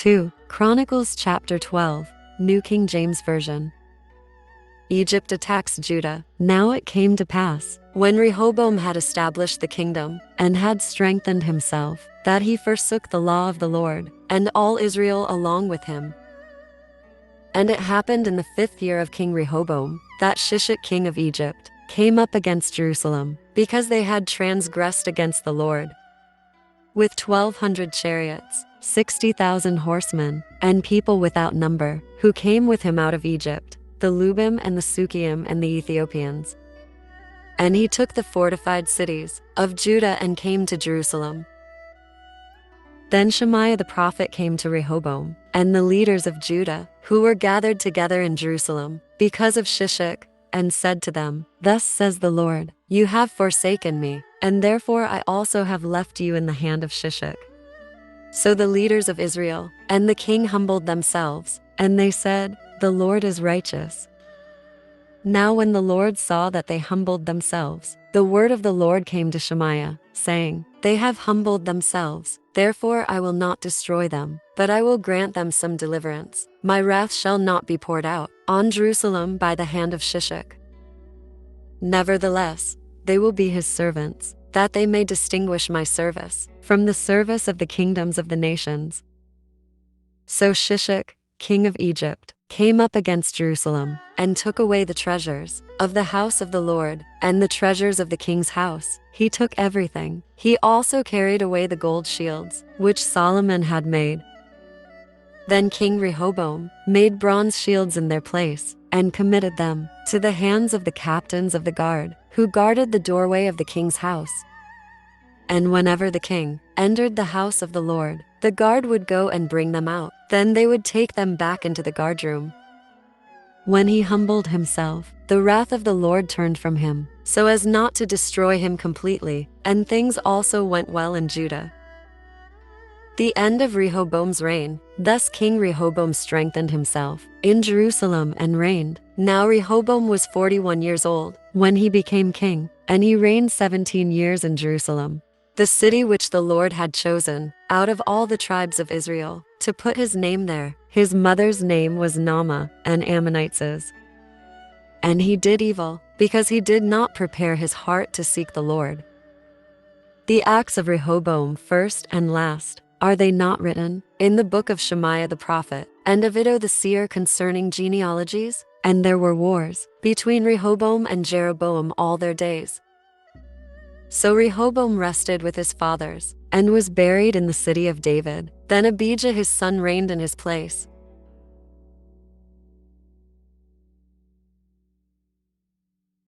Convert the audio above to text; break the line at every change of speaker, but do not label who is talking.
2 Chronicles chapter 12, New King James Version. Egypt attacks Judah. Now it came to pass, when Rehoboam had established the kingdom, and had strengthened himself, that he forsook the law of the Lord, and all Israel along with him. And it happened in the 5th year of King Rehoboam, that Shishak king of Egypt came up against Jerusalem, because they had transgressed against the Lord, with 1,200 chariots, 60,000 horsemen, and people without number, who came with him out of Egypt, the Lubim and the Sukkiim and the Ethiopians. And he took the fortified cities of Judah and came to Jerusalem. Then Shemaiah the prophet came to Rehoboam, and the leaders of Judah, who were gathered together in Jerusalem, because of Shishak, and said to them, Thus says the Lord, You have forsaken me, and therefore I also have left you in the hand of Shishak. So the leaders of Israel and the king humbled themselves, and they said, The Lord is righteous. Now when the Lord saw that they humbled themselves, the word of the Lord came to Shemaiah, saying, They have humbled themselves, therefore I will not destroy them, but I will grant them some deliverance. My wrath shall not be poured out on Jerusalem by the hand of Shishak. Nevertheless, they will be his servants, that they may distinguish my service from the service of the kingdoms of the nations. So Shishak, king of Egypt, came up against Jerusalem, and took away the treasures of the house of the Lord, and the treasures of the king's house. He took everything. He also carried away the gold shields, which Solomon had made. Then King Rehoboam made bronze shields in their place, and committed them to the hands of the captains of the guard, who guarded the doorway of the king's house. And whenever the king entered the house of the Lord, the guard would go and bring them out. Then they would take them back into the guardroom. When he humbled himself, the wrath of the Lord turned from him, so as not to destroy him completely, and things also went well in Judah. The end of Rehoboam's reign. Thus King Rehoboam strengthened himself in Jerusalem and reigned. Now Rehoboam was 41 years old when he became king, and he reigned 17 years in Jerusalem, the city which the Lord had chosen out of all the tribes of Israel, to put his name there. His mother's name was Naamah, an Ammonitess. And he did evil, because he did not prepare his heart to seek the Lord. The acts of Rehoboam, first and last, are they not written in the book of Shemaiah the prophet, and of Iddo the seer concerning genealogies? And there were wars between Rehoboam and Jeroboam all their days. So Rehoboam rested with his fathers, and was buried in the city of David. Then Abijah his son reigned in his place.